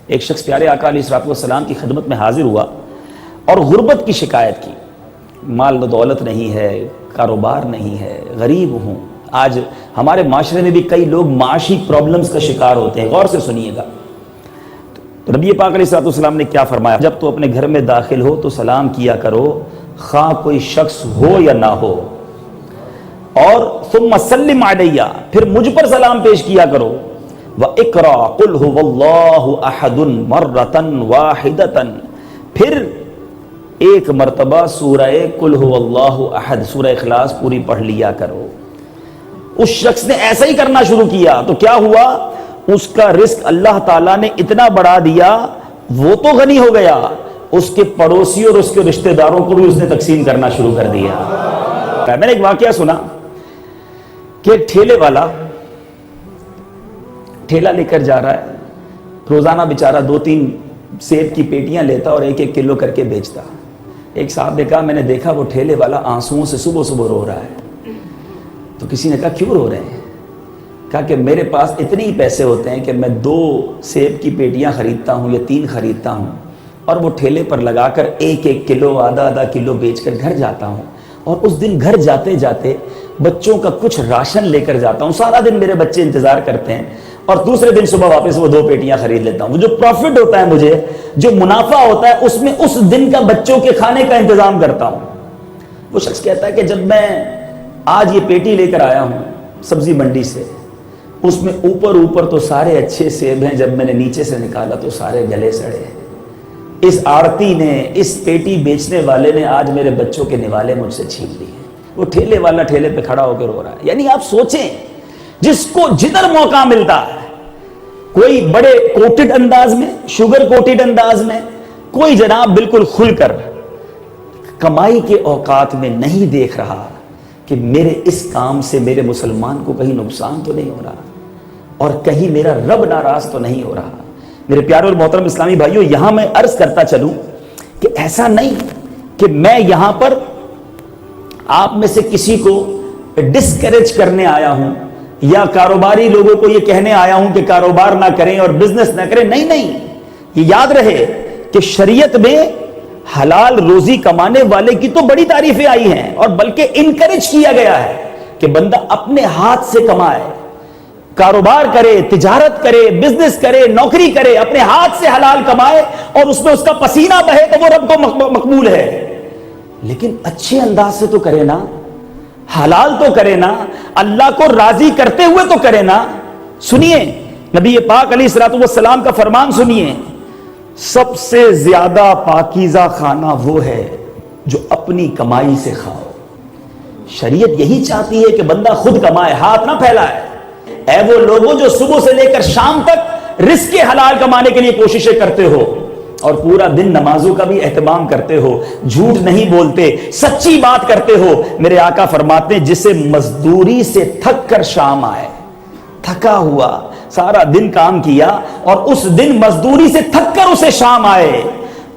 ایک شخص پیارے آقا علیہ الصلوۃ والسلام کی خدمت میں حاضر ہوا اور غربت کی شکایت کی، مال و دولت نہیں ہے، کاروبار نہیں ہے، غریب ہوں۔ آج ہمارے معاشرے میں بھی کئی لوگ معاشی پرابلمز کا شکار ہوتے ہیں، غور سے سنیے گا۔ نبی پاک علیہ الصلوۃ والسلام نے کیا فرمایا؟ جب تو اپنے گھر میں داخل ہو تو سلام کیا کرو، خواہ کوئی شخص ہو یا نہ ہو، اور ثم سلم علیہ، پھر مجھ پر سلام پیش کیا کرو، وَاقرأ قُلْ هُوَ اللَّهُ أَحَدٌ مَرَّةً وَاحِدَةً، پھر ایک مرتبہ سورہ قل هو اللہ احد، سورہ اخلاص پوری پڑھ لیا کرو۔ اس شخص نے ایسا ہی کرنا شروع کیا تو کیا ہوا؟ اس کا رزق اللہ تعالیٰ نے اتنا بڑھا دیا، وہ تو غنی ہو گیا، اس کے پڑوسی اور اس کے رشتہ داروں کو بھی اس نے تقسیم کرنا شروع کر دیا۔ میں نے ایک واقعہ سنا کہ ٹھیلے والا ٹھیلا لے کر جا رہا ہے، روزانہ بیچارہ 2-3 سیب کی پیٹیاں لیتا اور 1-1 کلو کر کے بیچتا۔ ایک صاحب نے کہا میں نے دیکھا وہ ٹھیلے والا آنسوؤں سے صبح صبح رو رہا ہے۔ تو کسی نے کہا کیوں رو رہے ہیں؟ کہا کہ میرے پاس اتنے ہی پیسے ہوتے ہیں کہ میں 2 سیب کی پیٹیاں خریدتا ہوں یا 3 خریدتا ہوں اور وہ ٹھیلے پر لگا کر 1-1 کلو آدھا کلو بیچ کر گھر جاتا ہوں، اور اس دن گھر جاتے جاتے بچوں کا کچھ راشن لے کر جاتا ہوں، سارا دن میرے بچے انتظار کرتے ہیں، اور دوسرے دن صبح واپس وہ 2 پیٹیاں خرید لیتا ہوں۔ وہ جو پروفٹ ہوتا ہے مجھے، جو منافع ہوتا ہے، اس میں اس دن کا بچوں کے کھانے کا انتظام کرتا ہوں۔ وہ شخص کہتا ہے کہ جب میں آج یہ پیٹی لے کر آیا ہوں سبزی منڈی سے، اس میں اوپر تو سارے اچھے سیب ہیں، جب میں نے نیچے سے نکالا تو سارے گلے سڑے ہیں۔ اس آڑتی نے، اس پیٹی بیچنے والے نے آج میرے بچوں کے نوالے مجھ سے چھین لیے۔ وہ ٹھیلے والا ٹھیلے پہ کھڑا ہو کے رو رہا ہے۔ یعنی آپ سوچیں، جس کو جدھر موقع ملتا ہے، کوئی بڑے کوٹڈ انداز میں، شوگر کوٹڈ انداز میں، کوئی جناب بالکل کھل کر کمائی کے اوقات میں نہیں دیکھ رہا کہ میرے اس کام سے میرے مسلمان کو کہیں نقصان تو نہیں ہو رہا اور کہیں میرا رب ناراض تو نہیں ہو رہا۔ میرے پیارے اور محترم اسلامی بھائیوں، یہاں میں عرض کرتا چلوں کہ ایسا نہیں کہ میں یہاں پر آپ میں سے کسی کو ڈسکریج کرنے آیا ہوں یا کاروباری لوگوں کو یہ کہنے آیا ہوں کہ کاروبار نہ کریں اور بزنس نہ کریں۔ نہیں، یہ یاد رہے کہ شریعت میں حلال روزی کمانے والے کی تو بڑی تعریفیں آئی ہیں، اور بلکہ انکریج کیا گیا ہے کہ بندہ اپنے ہاتھ سے کمائے، کاروبار کرے، تجارت کرے، بزنس کرے، نوکری کرے، اپنے ہاتھ سے حلال کمائے اور اس میں اس کا پسینہ بہے تو وہ رب کو مقبول ہے۔ لیکن اچھے انداز سے تو کرے نا، حلال تو کرے نا، اللہ کو راضی کرتے ہوئے تو کرے نا۔ سنیے نبی پاک علیہ الصلوۃ والسلام کا فرمان سنیے، سب سے زیادہ پاکیزہ کھانا وہ ہے جو اپنی کمائی سے کھاؤ۔ شریعت یہی چاہتی ہے کہ بندہ خود کمائے، ہاتھ نہ پھیلائے۔ اے وہ لوگوں جو صبح سے لے کر شام تک رزق حلال کمانے کے لیے کوششیں کرتے ہو اور پورا دن نمازوں کا بھی اہتمام کرتے ہو، جھوٹ نہیں بولتے، سچی بات کرتے ہو، میرے آقا فرماتے ہیں جسے مزدوری سے تھک کر شام آئے، تھکا ہوا سارا دن کام کیا اور اس دن مزدوری سے تھک کر اسے شام آئے،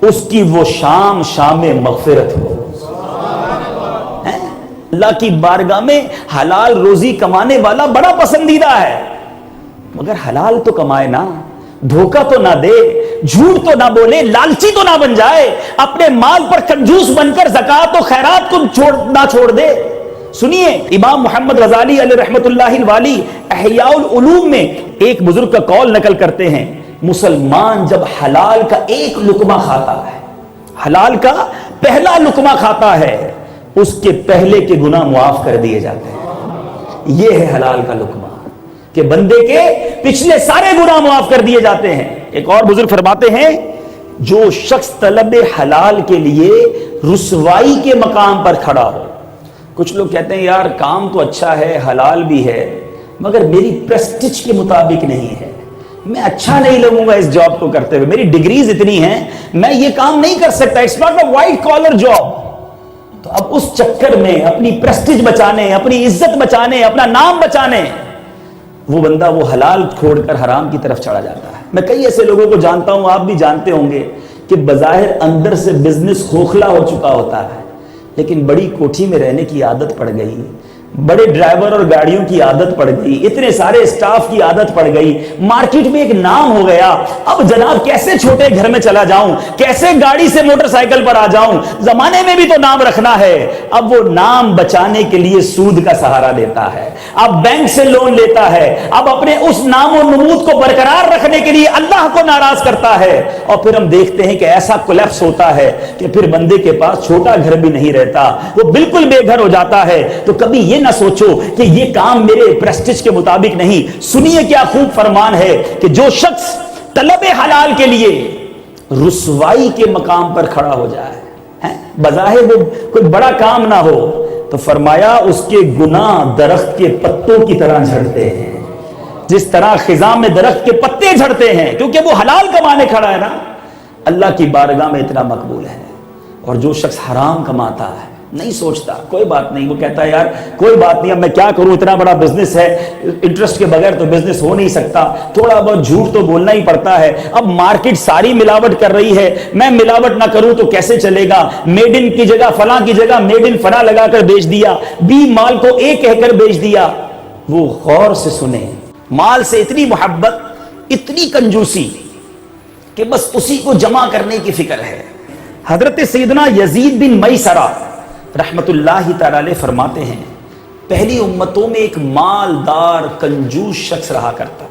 اس کی وہ شام شام مغفرت ہو۔ اللہ کی بارگاہ میں حلال روزی کمانے والا بڑا پسندیدہ ہے، مگر حلال تو کمائے نا، دھوکہ تو نہ دے، جھوٹ تو نہ بولے، لالچی تو نہ بن جائے، اپنے مال پر کنجوس بن کر زکوٰۃ و خیرات کو نہ چھوڑ دے۔ سنیے امام محمد غزالی علیہ رحمت اللہ الوالی احیاء العلوم میں ایک بزرگ کا قول نقل کرتے ہیں، مسلمان جب حلال کا ایک لقمہ کھاتا ہے، حلال کا پہلا لقمہ کھاتا ہے، اس کے پہلے کے گناہ معاف کر دیے جاتے ہیں۔ یہ ہے حلال کا لقمہ کہ بندے کے پچھلے سارے گناہ معاف کر دیے جاتے ہیں۔ ایک اور بزرگ فرماتے ہیں، جو شخص طلب حلال کے لیے رسوائی کے مقام پر کھڑا ہو۔ کچھ لوگ کہتے ہیں یار کام تو اچھا ہے، حلال بھی ہے، مگر میری پریسٹیج کے مطابق نہیں ہے، میں اچھا نہیں لگوں گا اس جاب کو کرتے ہوئے، میری ڈگریز اتنی ہیں میں یہ کام نہیں کر سکتا، it's not a white collar job. تو اب اس چکر میں اپنی پریسٹیج بچانے، اپنی عزت بچانے، اپنا نام بچانے، وہ بندہ وہ حلال چھوڑ کر حرام کی طرف چڑھا جاتا ہے۔ میں کئی ایسے لوگوں کو جانتا ہوں، آپ بھی جانتے ہوں گے، کہ بظاہر اندر سے بزنس کھوکھلا ہو چکا ہوتا ہے، لیکن بڑی کوٹھی میں رہنے کی عادت پڑ گئی، بڑے ڈرائیور اور گاڑیوں کی عادت پڑ گئی, اتنے سارے اسٹاف کی عادت پڑ گئی, مارکیٹ میں ایک نام ہو گیا. اب جناب کیسے چھوٹے گھر میں چلا جاؤں, کیسے گاڑی سے موٹر سائیکل پر آ جاؤں, زمانے میں بھی تو نام رکھنا ہے. اب وہ نام بچانے کے لیے سود کا سہارا لیتا ہے, اب بینک سے لون لیتا ہے, اب اپنے اس نام و نمود کو برقرار رکھنے کے لیے اللہ کو ناراض کرتا ہے. اور پھر ہم دیکھتے ہیں کہ ایسا کولیپس ہوتا ہے کہ پھر بندے کے پاس چھوٹا گھر بھی نہیں رہتا, وہ بالکل بے گھر ہو جاتا ہے. تو کبھی یہ نہ سوچو کہ یہ کام میرے پریسٹیج کے مطابق نہیں. سنیے کیا خوب فرمان ہے کہ جو شخص طلب حلال کے لیے رسوائی کے مقام پر کھڑا ہو جائے, بظاہر وہ کوئی بڑا کام نہ ہو, تو فرمایا اس کے گناہ درخت کے پتوں کی طرح جھڑتے ہیں, جس طرح خزاں میں درخت کے پتے جھڑتے ہیں, کیونکہ وہ حلال کمانے کھڑا ہے نا. اللہ کی بارگاہ میں اتنا مقبول ہے. اور جو شخص حرام کماتا ہے نہیں سوچتا, کوئی بات نہیں, وہ کہتا ہے یار کوئی بات نہیں, اب میں کیا کروں, اتنا بڑا بزنس ہے, انٹرسٹ کے بغیر تو بزنس ہو نہیں سکتا, تھوڑا بہت جھوٹ تو بولنا ہی پڑتا ہے. اب مارکیٹ ساری ملاوٹ کر رہی ہے, میں ملاوٹ نہ کروں تو کیسے چلے گا, میڈ ان کی جگہ فلاں کی جگہ میڈ ان فلاں لگا کر بیچ دیا, بی مال کو اے کہہ کر بیچ دیا. وہ غور سے سنیں, مال سے اتنی محبت, اتنی کنجوسی کہ بس اسی کو جمع کرنے کی فکر ہے. حضرت سیدنا یزید بن میسرہ رحمت اللہ تعالی علیہ فرماتے ہیں, پہلی امتوں میں ایک مالدار کنجوس شخص رہا کرتا,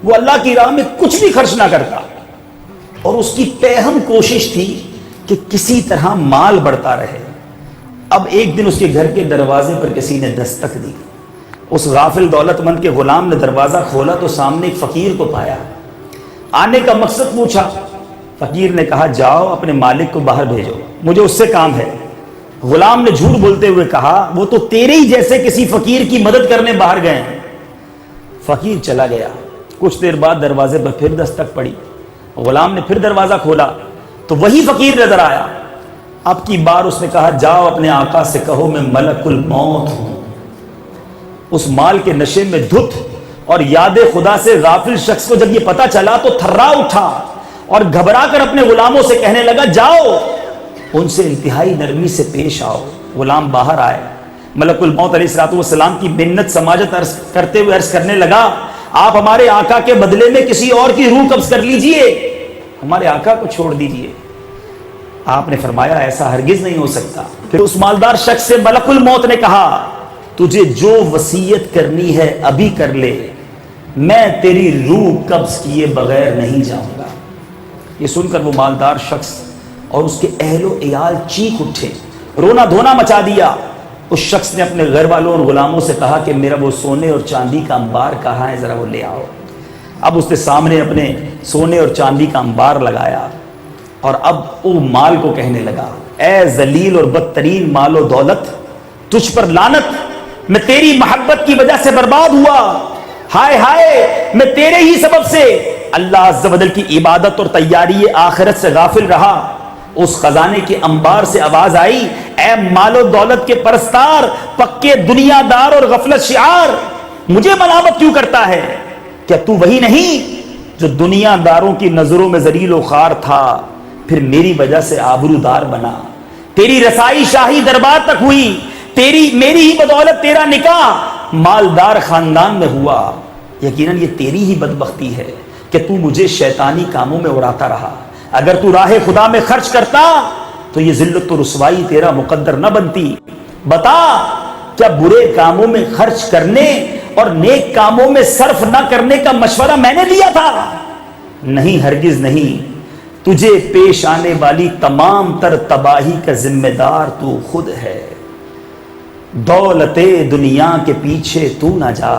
وہ اللہ کی راہ میں کچھ بھی خرچ نہ کرتا, اور اس کی پہم کوشش تھی کہ کسی طرح مال بڑھتا رہے. اب ایک دن اس کے گھر کے دروازے پر کسی نے دستک دی. اس غافل دولت مند کے غلام نے دروازہ کھولا تو سامنے ایک فقیر کو پایا. آنے کا مقصد پوچھا, فقیر نے کہا جاؤ اپنے مالک کو باہر بھیجو, مجھے اس سے کام ہے. غلام نے جھوٹ بولتے ہوئے کہا وہ تو تیرے ہی جیسے کسی فقیر کی مدد کرنے باہر گئے ہیں. فقیر چلا گیا. کچھ دیر بعد دروازے پر پھر دستک پڑی. غلام نے پھر دروازہ کھولا تو وہی فقیر نظر آیا. اب کی بار اس نے کہا جاؤ اپنے آقا سے کہو میں ملک الموت ہوں. اس مال کے نشے میں دھت اور یاد خدا سے غافل شخص کو جب یہ پتا چلا تو تھرا اٹھا اور گھبرا کر اپنے غلاموں سے کہنے لگا جاؤ ان سے انتہائی نرمی سے پیش آؤ. غلام باہر آئے. ملک الموت علیہ السلام کی منت سماجت کرتے ہوئے عرض کرنے لگا آپ ہمارے آقا کے بدلے میں کسی اور کی روح قبض کر لیجئے, ہمارے آقا کو چھوڑ دیجئے. آپ نے فرمایا ایسا ہرگز نہیں ہو سکتا. پھر اس مالدار شخص سے ملک الموت نے کہا تجھے جو وصیت کرنی ہے ابھی کر لے, میں تیری روح قبض کیے بغیر نہیں جاؤں گا. یہ سن کر وہ مالدار شخص اور اس کے اہل و عیال چیخ اٹھے, رونا دھونا مچا دیا. اس شخص نے اپنے گھر والوں اور غلاموں سے کہا کہ میرا وہ سونے اور چاندی کا انبار کہاں ہے, ذرا وہ لے آؤ. اب اس نے سامنے اپنے سونے اور چاندی کا انبار لگایا اور اب وہ مال کو کہنے لگا اے ذلیل اور بدترین مال و دولت, تجھ پر لعنت, میں تیری محبت کی وجہ سے برباد ہوا. ہائے ہائے میں تیرے ہی سبب سے اللہ عز و جل کی عبادت اور تیاری آخرت سے غافل رہا. اس خزانے کے انبار سے آواز آئی اے مال و دولت کے پرستار, پکے دنیا دار اور غفلت شعار, مجھے ملامت کیوں کرتا ہے؟ کیا تو وہی نہیں جو دنیا داروں کی نظروں میں ذلیل و خوار تھا, پھر میری وجہ سے آبرودار بنا, تیری رسائی شاہی دربار تک ہوئی, میری ہی بدولت تیرا نکاح مالدار خاندان میں ہوا. یقیناً یہ تیری ہی بدبختی ہے کہ تو مجھے شیطانی کاموں میں اڑاتا رہا. اگر تو راہ خدا میں خرچ کرتا تو یہ ذلت و رسوائی تیرا مقدر نہ بنتی. بتا کیا برے کاموں میں خرچ کرنے اور نیک کاموں میں صرف نہ کرنے کا مشورہ میں نے دیا تھا؟ نہیں, ہرگز نہیں. تجھے پیش آنے والی تمام تر تباہی کا ذمہ دار تو خود ہے. دولت دنیا کے پیچھے تو نہ جا,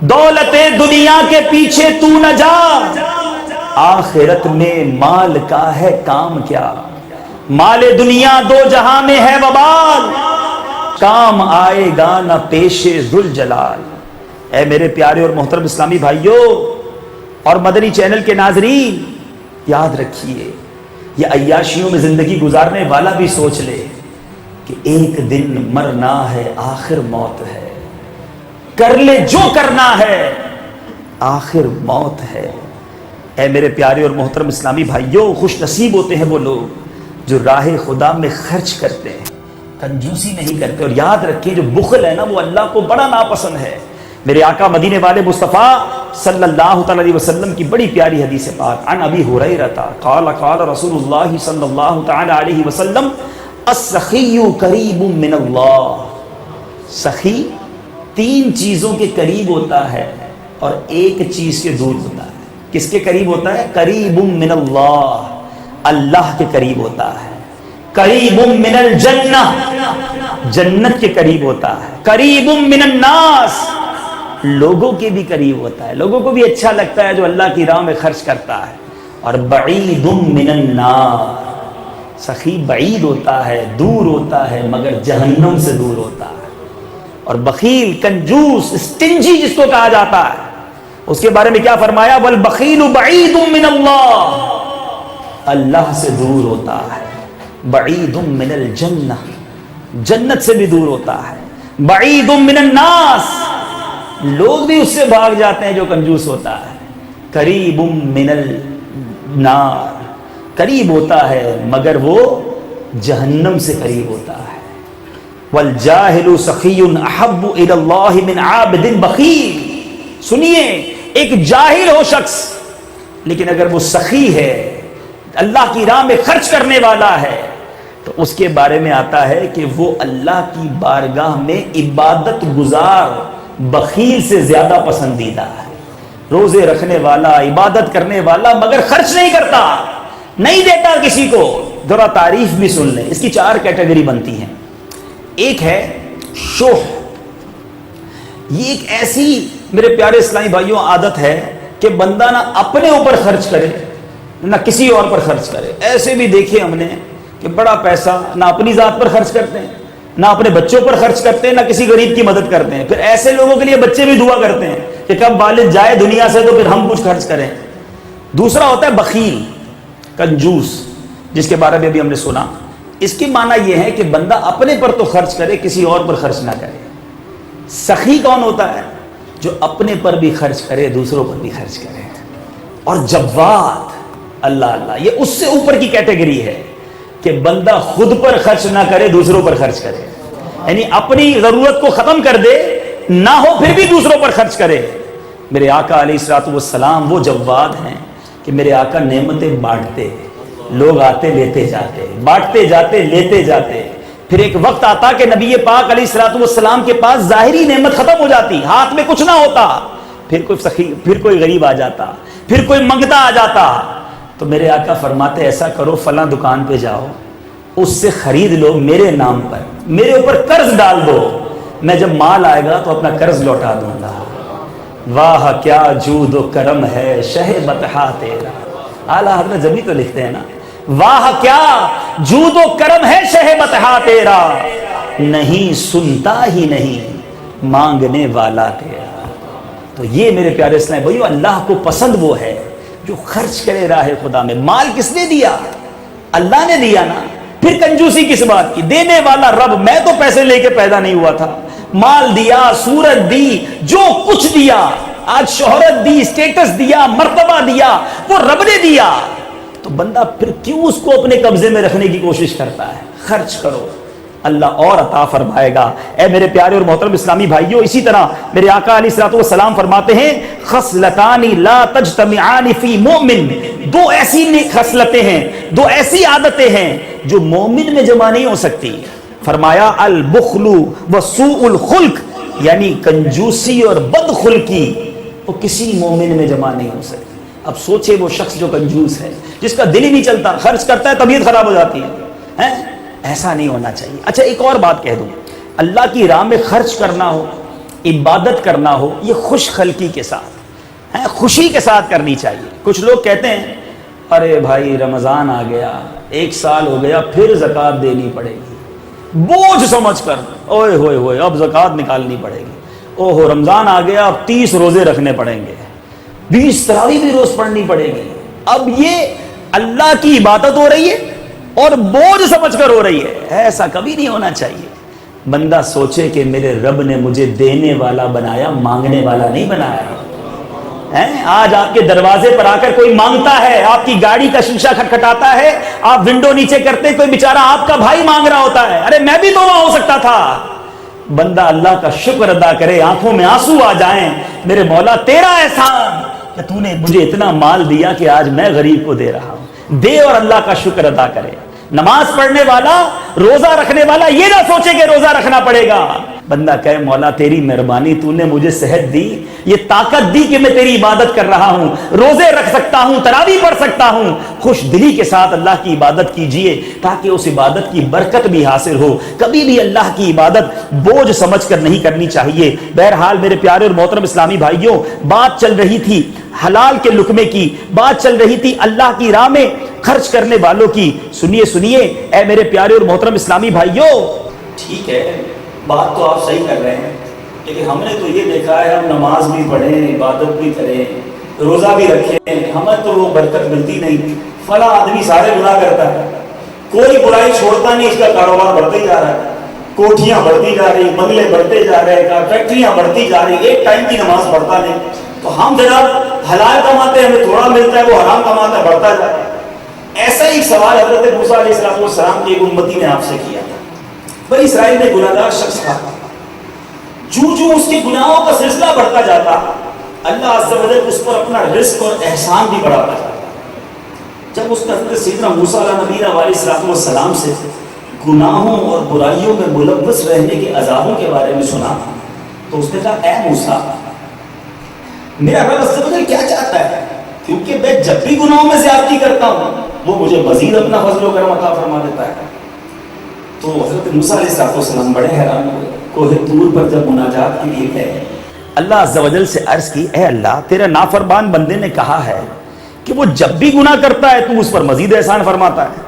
دولت دنیا کے پیچھے تو نہ جا, آخرت میں مال کا ہے کام کیا, مال دنیا دو جہاں میں ہے وبال, کام آئے گا نہ پیش ذوالجلال. اے میرے پیارے اور محترم اسلامی بھائیوں اور مدنی چینل کے ناظرین, یاد رکھیے یہ عیاشیوں میں زندگی گزارنے والا بھی سوچ لے کہ ایک دن مرنا ہے, آخر موت ہے. کر لے جو کرنا ہے, آخر موت ہے. اے میرے پیارے اور محترم اسلامی بھائیوں, خوش نصیب ہوتے ہیں وہ لوگ جو راہ خدا میں خرچ کرتے ہیں. کنجوسی نہیں کرتے. اور یاد رکھیں جو بخل ہے نا وہ اللہ کو بڑا ناپسند ہے. میرے آقا مدینے والے مصطفیٰ صلی اللہ تعالی علیہ وسلم کی بڑی پیاری حدیث پاک عن ابی ہریرہ قال قال رسول اللہ صلی اللہ تعالی علیہ وسلم السخی قریب من اللہ. سخی تین چیزوں کے قریب ہوتا ہے اور ایک چیز سے دور ہوتا ہے. کس کے قریب ہوتا ہے؟ قریب من اللہ, اللہ کے قریب ہوتا ہے. قریب من الجنہ, جنت کے قریب ہوتا ہے. قریب من الناس, لوگوں کے بھی قریب ہوتا ہے, لوگوں کو بھی اچھا لگتا ہے جو اللہ کی راہ میں خرچ کرتا ہے. اور بعید من النار, سخی بعید ہوتا ہے, دور ہوتا ہے, مگر جہنم سے دور ہوتا ہے. اور بخیل, کنجوس, اسٹنجی جس کو کہا جاتا ہے, اس کے بارے میں کیا فرمایا؟ والبخیل بعید من اللہ, اللہ سے دور ہوتا ہے. بعید من الجنہ, جنت سے بھی دور ہوتا ہے. بعید من الناس, لوگ بھی اس سے بھاگ جاتے ہیں جو کنجوس ہوتا ہے. قریب من النار, قریب ہوتا ہے مگر وہ جہنم سے قریب ہوتا ہے. والجاہل سخی احب الی اللہ من عابد بخیل. سنیے, ایک جاہل ہو شخص لیکن اگر وہ سخی ہے, اللہ کی راہ میں خرچ کرنے والا ہے, تو اس کے بارے میں آتا ہے کہ وہ اللہ کی بارگاہ میں عبادت گزار بخیل سے زیادہ پسندیدہ ہے. روزے رکھنے والا, عبادت کرنے والا, مگر خرچ نہیں کرتا, نہیں دیتا کسی کو. ذرا تعریف بھی سن لیں. اس کی چار کیٹیگری بنتی ہیں. ایک ہے شوہ, یہ ایک ایسی میرے پیارے اسلامی بھائیوں عادت ہے کہ بندہ نہ اپنے اوپر خرچ کرے نہ کسی اور پر خرچ کرے. ایسے بھی دیکھے ہم نے کہ بڑا پیسہ نہ اپنی ذات پر خرچ کرتے ہیں, نہ اپنے بچوں پر خرچ کرتے ہیں, نہ کسی غریب کی مدد کرتے ہیں. پھر ایسے لوگوں کے لیے بچے بھی دعا کرتے ہیں کہ کب والد جائے دنیا سے تو پھر ہم کچھ خرچ کریں. دوسرا ہوتا ہے بخیل, کنجوس, جس کے بارے میں بھی ہم نے سنا. اس کی معنی یہ ہے کہ بندہ اپنے پر تو خرچ کرے, کسی اور پر خرچ نہ کرے. سخی کون ہوتا ہے؟ جو اپنے پر بھی خرچ کرے, دوسروں پر بھی خرچ کرے. اور جواد, اللہ اللہ, یہ اس سے اوپر کی کیٹیگری ہے کہ بندہ خود پر خرچ نہ کرے, دوسروں پر خرچ کرے. یعنی اپنی ضرورت کو ختم کر دے, نہ ہو پھر بھی دوسروں پر خرچ کرے. میرے آقا علیہ الصلوۃ والسلام وہ جواد ہیں کہ میرے آقا نعمتیں بانٹتے, لوگ آتے لیتے جاتے, بانٹتے جاتے لیتے جاتے. پھر ایک وقت آتا کہ نبی پاک علیہ الصلوۃ والسلام کے پاس ظاہری نعمت ختم ہو جاتی, ہاتھ میں کچھ نہ ہوتا. پھر کوئی سخی, پھر کوئی غریب آ جاتا, پھر کوئی منگتا آ جاتا. تو میرے آقا فرماتے ایسا کرو, فلاں دکان پہ جاؤ, اس سے خرید لو میرے نام پر, میرے اوپر قرض ڈال دو, میں جب مال آئے گا تو اپنا قرض لوٹا دوں گا. واہ کیا جود و کرم ہے شہ بطحا تیرا. اعلیٰ حضرت جبھی تو لکھتے ہیں نا, واہ کیا جود و کرم ہے شہ بطحا تیرا, نہیں سنتا ہی نہیں مانگنے والا تیرا. تو یہ میرے پیارے اسلام بھائیو, اللہ کو پسند وہ ہے جو خرچ کرے راہ خدا میں. مال کس نے دیا؟ اللہ نے دیا نا. پھر کنجوسی کس بات کی؟ دینے والا رب. میں تو پیسے لے کے پیدا نہیں ہوا تھا, مال دیا, صورت دی, جو کچھ دیا, آج شہرت دی, اسٹیٹس دیا, مرتبہ دیا, وہ رب نے دیا. تو بندہ پھر کیوں اس کو اپنے قبضے میں رکھنے کی کوشش کرتا ہے؟ خرچ کرو, اللہ اور عطا فرمائے گا. اے میرے پیارے اور محترم اسلامی بھائیوں, اسی طرح میرے آقا علیہ الصلوۃ والسلام فرماتے ہیں خصلتان لا تجتمعان فی مومن. دو ایسی خصلتیں ہیں, دو ایسی عادتیں ہیں جو مومن میں جمع نہیں ہو سکتی. فرمایا البخل وسوء الخلق, یعنی کنجوسی اور بدخلقی, وہ کسی مومن میں جمع نہیں ہو سکتی. اب سوچے وہ شخص جو کنجوس ہے, جس کا دل ہی نہیں چلتا, خرچ کرتا ہے طبیعت خراب ہو جاتی ہے. ایسا نہیں ہونا چاہیے. اچھا ایک اور بات کہہ دوں, اللہ کی راہ میں خرچ کرنا ہو, عبادت کرنا ہو, یہ خوش خلقی کے ساتھ, خوشی کے ساتھ کرنی چاہیے. کچھ لوگ کہتے ہیں ارے بھائی رمضان آ گیا, 1 سال ہو گیا, پھر زکوٰۃ دینی پڑے گی, بوجھ سمجھ کر, اوئے ہوئے ہوئے اب زکوٰۃ نکالنی پڑے گی, اوہو رمضان آ گیا, اب 30 روزے رکھنے پڑیں گے, 20 تراویح بھی روز پڑھنی پڑے گی. اب یہ اللہ کی عبادت ہو رہی ہے اور بوجھ سمجھ کر ہو رہی ہے. ایسا کبھی نہیں ہونا چاہیے. بندہ سوچے کہ میرے رب نے مجھے دینے والا بنایا, مانگنے والا نہیں بنایا. آج آپ کے دروازے پر آ کر کوئی مانگتا ہے، آپ کی گاڑی کا شیشہ کھٹکھٹاتا ہے، آپ ونڈو نیچے کرتے، کوئی بیچارہ آپ کا بھائی مانگ رہا ہوتا ہے، ارے میں بھی تو وہاں ہو سکتا تھا۔ بندہ اللہ کا شکر ادا کرے، آنکھوں میں آنسو آ جائیں، میرے مولا تیرا احسان کہ تو نے مجھے اتنا مال دیا کہ آج میں غریب کو دے رہا ہوں۔ دے اور اللہ کا شکر ادا کرے۔ نماز پڑھنے والا، روزہ رکھنے والا یہ نہ سوچے کہ روزہ رکھنا پڑے گا، بندہ کہے مولا تیری مہربانی، تو نے مجھے صحت دی، یہ طاقت دی کہ میں تیری عبادت کر رہا ہوں، روزے رکھ سکتا ہوں، تراویح پڑھ سکتا ہوں۔ خوش دلی کے ساتھ اللہ کی عبادت کیجئے تاکہ اس عبادت کی برکت بھی حاصل ہو۔ کبھی بھی اللہ کی عبادت بوجھ سمجھ کر نہیں کرنی چاہیے۔ بہرحال میرے پیارے اور محترم اسلامی بھائیوں، بات چل رہی تھی حلال کے لقمے کی، بات چل رہی تھی اللہ کی راہ میں خرچ کرنے والوں کی۔ سنیے اے میرے پیارے اور محترم اسلامی بھائیوں، ٹھیک ہے بات تو آپ صحیح کر رہے ہیں، لیکن ہم نے تو یہ دیکھا ہے ہم نماز بھی پڑھیں، عبادت بھی کریں، روزہ بھی رکھیں، ہمیں تو وہ برکت ملتی نہیں۔ فلاں آدمی سارے گناہ کرتا ہے، کوئی برائی چھوڑتا نہیں، اس کا کاروبار بڑھتے ہی جا رہا ہے، کوٹھیاں بڑھتی جا رہی، بنگلے بڑھتے جا رہے ہیں، فیکٹریاں بڑھتی جا رہی، ایک ٹائم کی نماز پڑھتا نہیں۔ تو ہم جناب حلال کماتے ہیں، ہمیں تھوڑا ملتا ہے، وہ حرام کماتا ہے، بڑھتا جا رہا ہے۔ ایسا ہی سوال حضرت موسیٰ علیہ السلام کی ایک امتی نے آپ سے کیا تھا۔ بنی اسرائیل میں گناہگار شخص تھا، جو اس کے گناہوں کا سلسلہ بڑھتا جاتا، اللہ عز و جل اس پر اپنا رزق اور احسان بھی بڑھاتا جاتا۔ جب اس نے حضرت سیدنا موسیٰ علیہ السلام سے گناہوں اور برائیوں میں ملوث رہنے کے عذابوں کے بارے میں سنا تو اس نے کہا اے موسیٰ، میرا رب عز و جل کیا چاہتا ہے؟ کیونکہ میں جب بھی گناہوں میں زیادتی کرتا ہوں وہ مجھے مزید اپنا فضل و کرم عطا فرما دیتا ہے۔ تو حضرت موسیٰ علیہ السلام بڑے حیران ہوئے، کوہ طور پر جب مناجات کے لیے گئے، اللہ عز و جل سے عرض کی اے اللہ، تیرے نافرمان بندے نے کہا ہے کہ وہ جب بھی گناہ کرتا ہے تو اس پر مزید احسان فرماتا ہے۔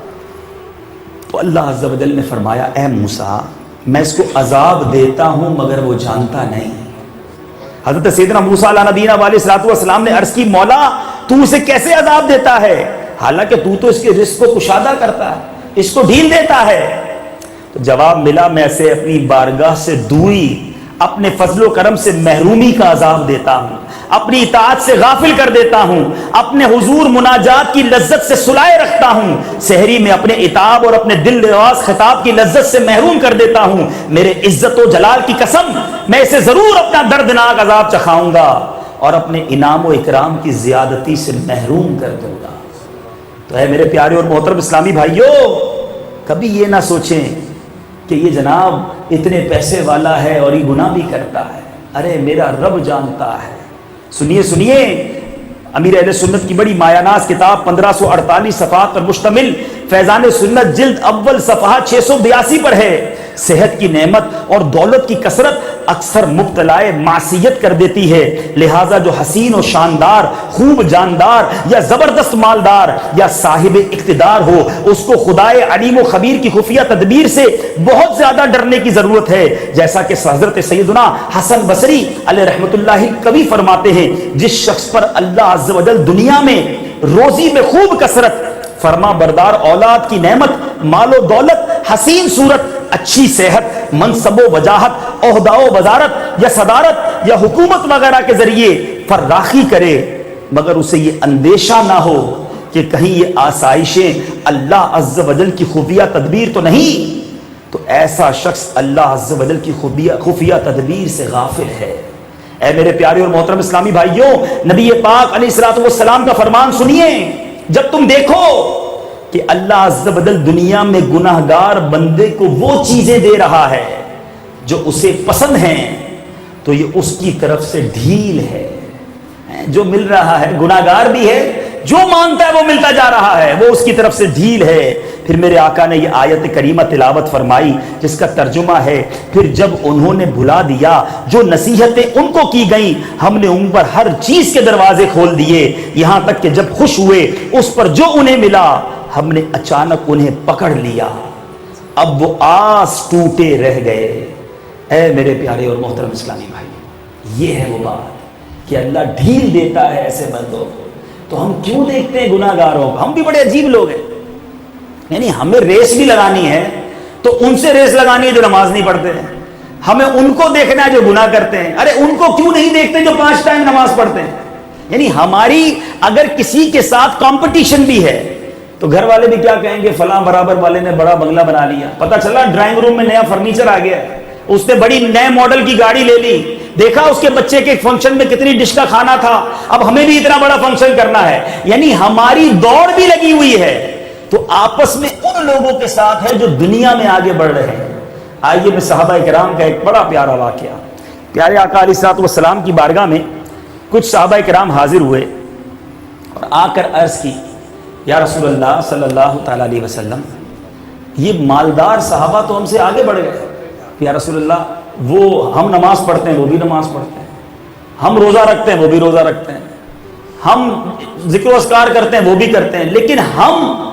تو اللہ عز و جل نے فرمایا اے موسیٰ، میں اس کو عذاب دیتا ہوں مگر وہ جانتا نہیں۔ حضرت سیدنا موسیٰ علیہ نبینا علیہ السلام نے عرض کی مولا تو اسے کیسے عذاب دیتا ہے، حالانکہ تو اس کے رزق کو کشادہ کرتا ہے، اس کو ڈھیل دیتا ہے۔ تو جواب ملا میں اسے اپنی بارگاہ سے دوری، اپنے فضل و کرم سے محرومی کا عذاب دیتا ہوں، اپنی اطاعت سے غافل کر دیتا ہوں، اپنے حضور مناجات کی لذت سے سلائے رکھتا ہوں، سحری میں اپنے اتاب اور اپنے دل نواز خطاب کی لذت سے محروم کر دیتا ہوں۔ میرے عزت و جلال کی قسم میں اسے ضرور اپنا دردناک عذاب چکھاؤں گا اور اپنے انعام و اکرام کی زیادتی سے محروم کر دوں گا۔ تو اے میرے پیارے اور محترم اسلامی بھائیوں، کبھی یہ نہ سوچیں کہ یہ جناب اتنے پیسے والا ہے اور یہ گناہ بھی کرتا ہے، ارے میرا رب جانتا ہے۔ سنیے امیر اہل سنت کی بڑی مایاناز کتاب 1548 صفحات پر مشتمل فیضان سنت جلد اول صفحہ 682 پر ہے، صحت کی نعمت اور دولت کی کثرت اکثر مبتلائے معصیت کر دیتی ہے، لہٰذا جو حسین و شاندار، خوب جاندار یا زبردست مالدار یا صاحب اقتدار ہو، اس کو خدائے علیم و خبیر کی خفیہ تدبیر سے بہت زیادہ ڈرنے کی ضرورت ہے، جیسا کہ حضرت سیدنا حسن بصری علیہ رحمت اللہ کبھی فرماتے ہیں جس شخص پر اللہ عز و جل دنیا میں روزی میں خوب کثرت، فرما بردار اولاد کی نعمت، مال و دولت، حسین صورت، اچھی صحت، منصب و وجاہت، عہدہ و وزارت یا صدارت یا حکومت وغیرہ کے ذریعے فراخی کرے، مگر اسے یہ اندیشہ نہ ہو کہ کہیں یہ آسائشیں اللہ عز و جل کی خفیہ تدبیر تو نہیں، تو ایسا شخص اللہ عز و جل کی خفیہ تدبیر سے غافل ہے۔ اے میرے پیارے اور محترم اسلامی بھائیوں، نبی پاک علیہ السلام کا فرمان سنیے، جب تم دیکھو کہ اللہ عز و جل دنیا میں گناہگار بندے کو وہ چیزیں دے رہا ہے جو اسے پسند ہیں، تو یہ اس کی طرف سے ڈھیل ہے۔ جو مل رہا ہے گناہگار بھی ہے، جو مانگتا ہے وہ ملتا جا رہا ہے، وہ اس کی طرف سے ڈھیل ہے۔ پھر میرے آقا نے یہ آیت کریمہ تلاوت فرمائی جس کا ترجمہ ہے، پھر جب انہوں نے بھلا دیا جو نصیحتیں ان کو کی گئیں، ہم نے ان پر ہر چیز کے دروازے کھول دیے، یہاں تک کہ جب خوش ہوئے اس پر جو انہیں ملا، ہم نے اچانک انہیں پکڑ لیا، اب وہ آس ٹوٹے رہ گئے۔ اے میرے پیارے اور محترم اسلامی بھائی، یہ ہے وہ بات کہ اللہ ڈھیل دیتا ہے ایسے بندوں کو۔ تو ہم کیوں دیکھتے ہیں گناہ گاروں کو؟ ہم بھی بڑے عجیب لوگ ہیں، یعنی ہمیں ریس بھی لگانی ہے تو ان سے ریس لگانی ہے جو نماز نہیں پڑھتے ہیں، ہمیں ان کو دیکھنا ہے جو گناہ کرتے ہیں، ارے ان کو کیوں نہیں دیکھتے جو 5 ٹائم نماز پڑھتے ہیں؟ یعنی ہماری اگر کسی کے ساتھ کمپٹیشن بھی ہے تو گھر والے بھی کیا کہیں گے، فلاں برابر والے نے بڑا بنگلہ بنا لیا، پتہ چلا ڈرائنگ روم میں نیا فرنیچر آ گیا، اس نے بڑی نئے ماڈل کی گاڑی لے لی، دیکھا اس کے بچے کے فنکشن میں کتنی ڈش کا کھانا تھا، اب ہمیں بھی اتنا بڑا فنکشن کرنا ہے. یعنی ہماری دوڑ بھی لگی ہوئی ہے. تو آپس میں ان لوگوں کے ساتھ ہے جو دنیا میں آگے بڑھ رہے ہیں. آئیے میں صحابہ کرام کا ایک بڑا پیارا واقعہ. پیارے آقا علیہ الصلوۃ والسلام کی بارگاہ میں کچھ صحابہ کرام حاضر ہوئے اور آ کر عرض کی، یا رسول اللہ صلی اللہ تعالی علیہ وسلم، یہ مالدار صحابہ تو ہم سے آگے بڑھ گئے. یا رسول اللہ، وہ ہم نماز پڑھتے ہیں وہ بھی نماز پڑھتے ہیں، ہم روزہ رکھتے ہیں وہ بھی روزہ رکھتے ہیں، ہم ذکر و اذکار کرتے ہیں وہ بھی کرتے ہیں، لیکن ہم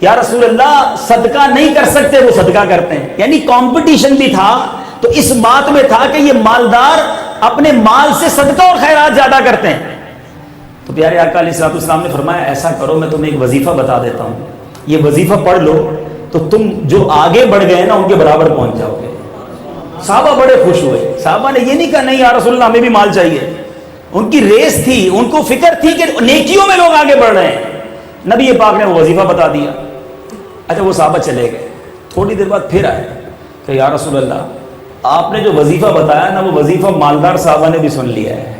یا رسول اللہ صدقہ نہیں کر سکتے، وہ صدقہ کرتے ہیں. یعنی کمپٹیشن بھی تھا تو اس بات میں تھا کہ یہ مالدار اپنے مال سے صدقہ اور خیرات زیادہ کرتے ہیں. تو پیارے آقا علیہ الصلوۃ والسلام نے فرمایا، ایسا کرو میں تمہیں ایک وظیفہ بتا دیتا ہوں، یہ وظیفہ پڑھ لو تو تم جو آگے بڑھ گئے نا ان کے برابر پہنچ جاؤ گے. صحابہ بڑے خوش ہوئے. صحابہ نے یہ نہیں کہا نہیں یا رسول اللہ ہمیں بھی مال چاہیے، ان کی ریس تھی، ان کو فکر تھی کہ نیکیوں میں لوگ آگے بڑھ رہے ہیں. نبی پاک نے وہ وظیفہ بتا دیا. اچھا وہ صحابہ چلے گئے. تھوڑی دیر بعد پھر آئے کہ یا رسول اللہ آپ نے جو وظیفہ بتایا نا وہ وظیفہ مالدار صحابہ نے بھی سن لیا ہے،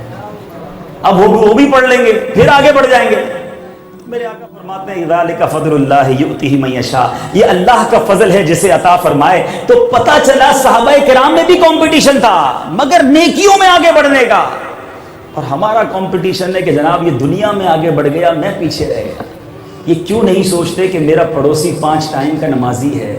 اب وہ بھی پڑھ لیں گے پھر آگے بڑھ جائیں گے. میرے آقا فرماتے ہیں ذالک فضل اللہ یؤتیہ من یشاء، یہ اللہ کا فضل ہے جسے عطا فرمائے. تو پتہ چلا صحابہ کرام میں بھی کمپٹیشن تھا مگر نیکیوں میں آگے بڑھنے کا. اور ہمارا کمپٹیشن ہے کہ جناب یہ دنیا میں آگے بڑھ گیا میں پیچھے رہ گیا. یہ کیوں نہیں سوچتے کہ میرا پڑوسی 5 ٹائم کا نمازی ہے،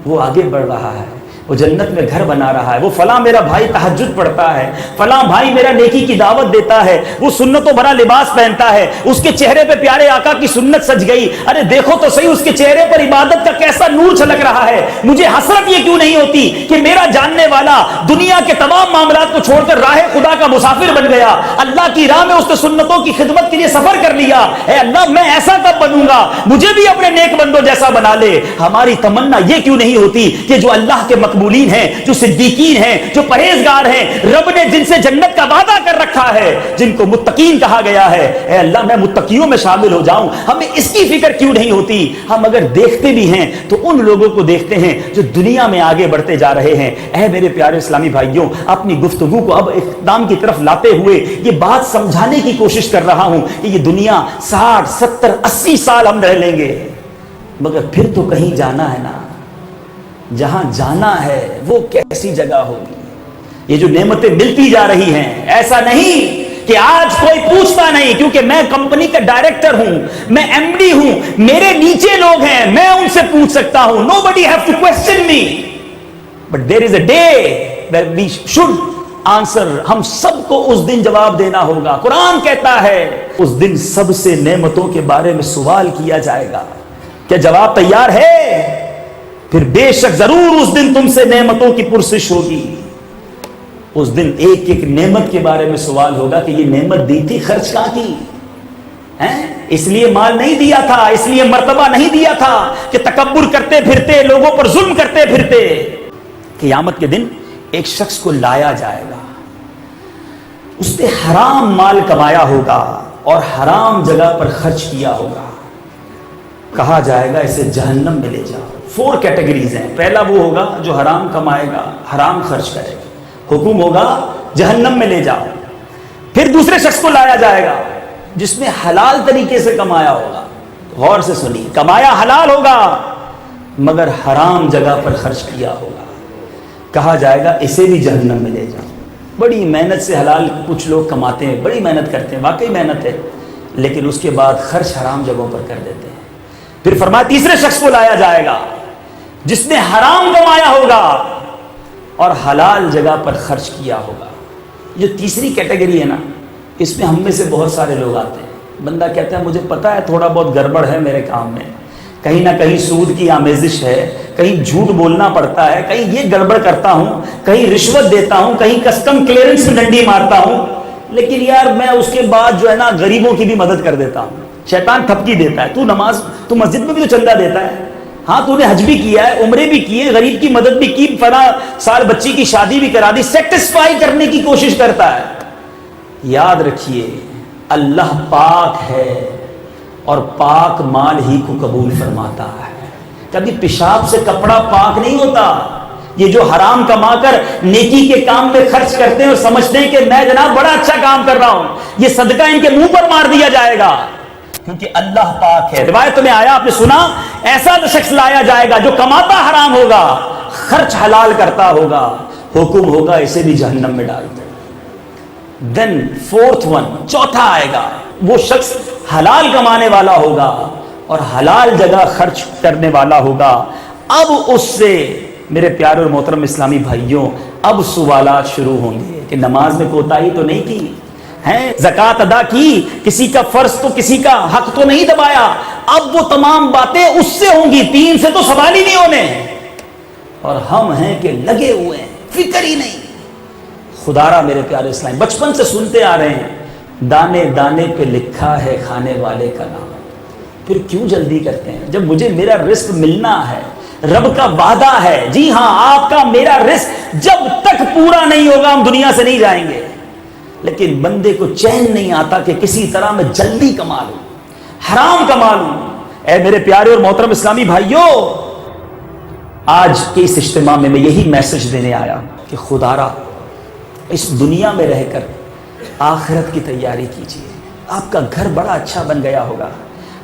وہ آگے بڑھ رہا ہے، وہ جنت میں گھر بنا رہا ہے، وہ فلاں میرا بھائی تہجد پڑھتا ہے، فلاں بھائی میرا نیکی کی دعوت دیتا ہے، وہ سنتوں بھرا لباس پہنتا ہے، اس کے چہرے پہ پیارے آقا کی سنت سج گئی. ارے دیکھو تو صحیح اس کے چہرے پر عبادت کا کیسا نور چھلک رہا ہے. مجھے حسرت یہ کیوں نہیں ہوتی کہ میرا جاننے والا دنیا کے تمام معاملات کو چھوڑ کر راہ خدا کا مسافر بن گیا، اللہ کی راہ میں اس نے سنتوں کی خدمت کے لیے سفر کر لیا. اے اللہ میں ایسا کب بنوں گا، مجھے بھی اپنے نیک بندوں جیسا بنا لے. ہماری تمنا یہ کیوں نہیں ہوتی کہ جو اللہ کے مقبولین ہیں، جو صدیقین ہیں، جو پرہیزگار ہیں، رب نے جن سے جنت کا وعدہ کر رکھا ہے، جن کو متقین کہا گیا ہے، اے اللہ میں متقیوں میں شامل ہو جاؤں. ہمیں اس کی فکر کیوں نہیں ہوتی؟ ہم اگر دیکھتے بھی ہیں تو ان لوگوں کو دیکھتے ہیں جو دنیا میں آگے بڑھتے جا رہے ہیں. اے میرے پیارے اسلامی بھائیوں، اپنی گفتگو کو اب اختتام کی طرف لاتے ہوئے یہ بات سمجھانے کی کوشش کر رہا ہوں کہ یہ دنیا 60 70 80 سال ہم رہ لیں گے مگر پھر تو کہیں جانا ہے نا. جہاں جانا ہے وہ کیسی جگہ ہوگی. یہ جو نعمتیں ملتی جا رہی ہیں، ایسا نہیں کہ آج کوئی پوچھتا نہیں کیونکہ میں کمپنی کا ڈائریکٹر ہوں، میں ایم ڈی ہوں، میرے نیچے لوگ ہیں، میں ان سے پوچھ سکتا ہوں. Nobody have to question me. But there is a day where we should answer. ہم سب کو اس دن جواب دینا ہوگا. قرآن کہتا ہے اس دن سب سے نعمتوں کے بارے میں سوال کیا جائے گا. کیا جواب تیار ہے؟ پھر بے شک ضرور اس دن تم سے نعمتوں کی پرسش ہوگی. اس دن ایک ایک نعمت کے بارے میں سوال ہوگا کہ یہ نعمت دی تھی، خرچ کہاں کی؟ اس لیے مال نہیں دیا تھا، اس لیے مرتبہ نہیں دیا تھا کہ تکبر کرتے پھرتے، لوگوں پر ظلم کرتے پھرتے. قیامت کے دن ایک شخص کو لایا جائے گا، اس نے حرام مال کمایا ہوگا اور حرام جگہ پر خرچ کیا ہوگا. کہا جائے گا اسے جہنم میں لے جاؤ. 4 کیٹیگریز ہیں. پہلا وہ ہوگا جو حرام کمائے گا، حرام خرچ کرے گا، حکم ہوگا جہنم میں لے جاؤ. پھر دوسرے شخص کو لایا جائے گا جس نے حلال طریقے سے کمایا ہوگا. غور سے سنیے، کمایا حلال ہوگا مگر حرام جگہ پر خرچ کیا ہوگا. کہا جائے گا اسے بھی جہنم میں لے جاؤ. بڑی محنت سے حلال کچھ لوگ کماتے ہیں، بڑی محنت کرتے ہیں، واقعی محنت ہے، لیکن اس کے بعد خرچ حرام جگہوں پر کر دیتے ہیں. پھر فرمایا تیسرے شخص کو لایا جائے گا جس نے حرام کمایا ہوگا اور حلال جگہ پر خرچ کیا ہوگا. جو تیسری کیٹیگری ہے نا، اس میں ہم میں سے بہت سارے لوگ آتے ہیں. بندہ کہتا ہے مجھے پتا ہے تھوڑا بہت گڑبڑ ہے میرے کام میں، کہیں نہ کہیں سود کی آمیزش ہے، کہیں جھوٹ بولنا پڑتا ہے، کہیں یہ گڑبڑ کرتا ہوں، کہیں رشوت دیتا ہوں، کہیں کسٹم کلیئرنس میں ڈنڈی مارتا ہوں، لیکن یار میں اس کے بعد جو ہے نا غریبوں کی بھی مدد کر دیتا ہوں. شیطان تھپکی دیتا ہے، تو مسجد میں بھی تو چندہ دیتا ہے، ہاں تو نے حج بھی کیا ہے، عمرے بھی کیے، غریب کی مدد بھی کی، فلاں سال بچی کی شادی بھی کرا دی، سیٹسفائی کرنے کی کوشش کرتا ہے. یاد رکھیے اللہ پاک ہے اور پاک مال ہی کو قبول فرماتا ہے. کبھی پیشاب سے کپڑا پاک نہیں ہوتا. یہ جو حرام کما کر نیکی کے کام میں خرچ کرتے ہیں اور سمجھتے ہیں کہ میں جناب بڑا اچھا کام کر رہا ہوں, یہ صدقہ ان کے منہ پر مار دیا جائے گا, کیونکہ اللہ پاک ہے. روایت میں آیا, آپ نے سنا, ایسا شخص لایا جائے گا جو کماتا حرام ہوگا, خرچ حلال کرتا ہوگا, حکم ہوگا اسے بھی جہنم میں ڈال دو. دین فورتھ ون, چوتھا آئے گا, وہ شخص حلال کمانے والا ہوگا اور حلال جگہ خرچ کرنے والا ہوگا. اب اس سے میرے پیارے اور محترم اسلامی بھائیوں, اب سوالات شروع ہوں گے کہ نماز میں کوتاہی تو نہیں کی ہیں, زکوٰۃ ادا کی, کسی کا فرض تو کسی کا حق تو نہیں دبایا. اب وہ تمام باتیں اس سے ہوں گی, 3 سے تو سوال ہی نہیں ہونے. اور ہم ہیں کہ لگے ہوئے ہیں, فکر ہی نہیں. خدارا میرے پیارے اسلام, بچپن سے سنتے آ رہے ہیں, دانے دانے پہ لکھا ہے کھانے والے کا نام. پھر کیوں جلدی کرتے ہیں جب مجھے میرا رزق ملنا ہے؟ رب کا وعدہ ہے, جی ہاں آپ کا میرا رزق جب تک پورا نہیں ہوگا ہم دنیا سے نہیں جائیں گے. لیکن بندے کو چین نہیں آتا کہ کسی طرح میں جلدی کما لوں, حرام کما لوں. اے میرے پیارے اور محترم اسلامی بھائیوں, آج کے اس اجتماع میں یہی میسج دینے آیا کہ خدارا اس دنیا میں رہ کر آخرت کی تیاری کیجیے. آپ کا گھر بڑا اچھا بن گیا ہوگا,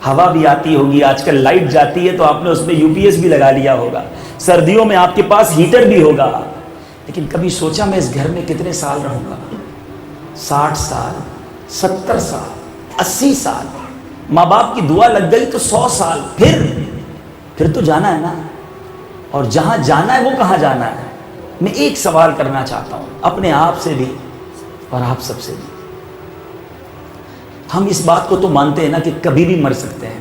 ہوا بھی آتی ہوگی, آج کل لائٹ جاتی ہے تو آپ نے اس میں UPS بھی لگا لیا ہوگا, سردیوں میں آپ کے پاس ہیٹر بھی ہوگا. لیکن کبھی سوچا میں اس گھر میں کتنے سال رہوں گا؟ 60 سال, 70 سال, 80 سال, ماں باپ کی دعا لگ گئی تو 100 سال. پھر تو جانا ہے نا, اور جہاں جانا ہے وہ کہاں جانا ہے؟ میں ایک سوال کرنا چاہتا ہوں اپنے آپ سے بھی اور آپ سب سے بھی. ہم اس بات کو تو مانتے ہیں نا کہ کبھی بھی مر سکتے ہیں,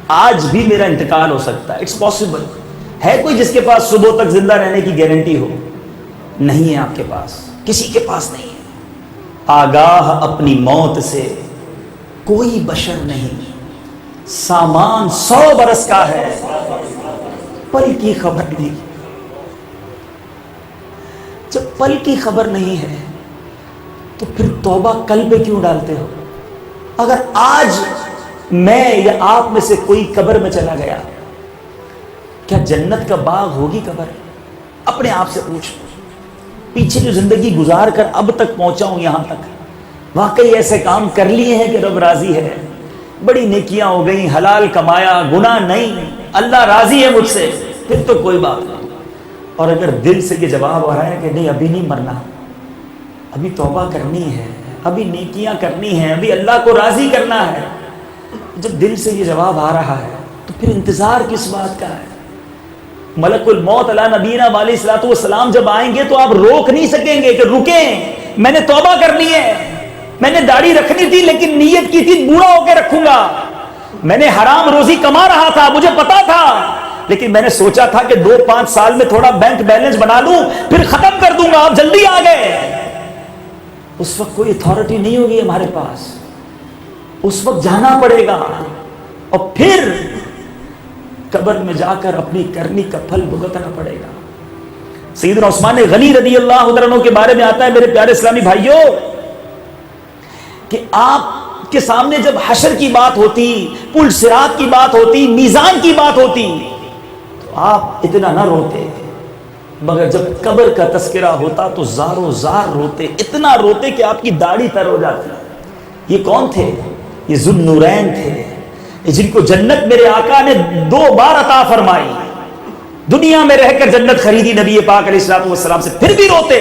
آج بھی میرا انتقال ہو سکتا ہے, اٹس پاسبل. ہے کوئی جس کے پاس صبح تک زندہ رہنے کی گارنٹی ہو؟ نہیں ہے آپ کے پاس, کسی کے پاس نہیں ہے. آگاہ اپنی موت سے کوئی بشر نہیں, سامان 100 برس کا ہے, پل کی خبر نہیں. جب پل کی خبر نہیں ہے تو پھر توبہ کل پہ کیوں ڈالتے ہو؟ اگر آج میں یا آپ میں سے کوئی قبر میں چلا گیا, کیا جنت کا باغ ہوگی قبر؟ اپنے آپ سے پوچھ, پیچھے جو زندگی گزار کر اب تک پہنچا ہوں یہاں تک, واقعی ایسے کام کر لیے ہیں کہ رب راضی ہے؟ بڑی نیکیاں ہو گئیں, حلال کمایا, گناہ نہیں, اللہ راضی ہے مجھ سے, پھر تو کوئی بات نہیں. اور اگر دل سے یہ جواب آ رہا ہے کہ نہیں ابھی نہیں مرنا, ابھی توبہ کرنی ہے, ابھی نیکیاں کرنی ہیں, ابھی اللہ کو راضی کرنا ہے, جب دل سے یہ جواب آ رہا ہے تو پھر انتظار کس بات کا ہے؟ ملک الموت علی نبینا علیہ الصلوۃ والسلام جب آئیں گے تو آپ روک نہیں سکیں گے کہ رکیں, میں نے توبہ کرنی ہے, میں نے داڑھی رکھنی تھی لیکن نیت کی تھی بوڑھا ہو کے رکھوں گا, میں نے حرام روزی کما رہا تھا, مجھے پتا تھا, لیکن میں نے سوچا تھا کہ 2-5 سال میں تھوڑا بینک بیلنس بنا لوں پھر ختم کر دوں گا, آپ جلدی آ گئے. اس وقت کوئی اتھارٹی نہیں ہوگی ہمارے پاس, اس وقت جانا پڑے گا اور پھر قبر میں جا کر اپنی کرنی کا پھل بھگتنا پڑے گا. سیدنا عثمان غنی رضی اللہ عنہ کے بارے میں آتا ہے میرے پیارے اسلامی بھائیوں کہ آپ کے سامنے جب حشر کی بات ہوتی, پل صراط کی بات ہوتی, میزان کی بات ہوتی تو آپ اتنا نہ روتے, مگر جب قبر کا تذکرہ ہوتا تو زارو زار روتے, اتنا روتے کہ آپ کی داڑھی تر ہو جاتی. یہ کون تھے؟ یہ ذوالنورین تھے, جن کو جنت میرے آقا نے 2 بار عطا فرمائی. دنیا میں رہ کر جنت خریدی نبی پاک علیہ الصلوۃ والسلام سے, پھر بھی روتے.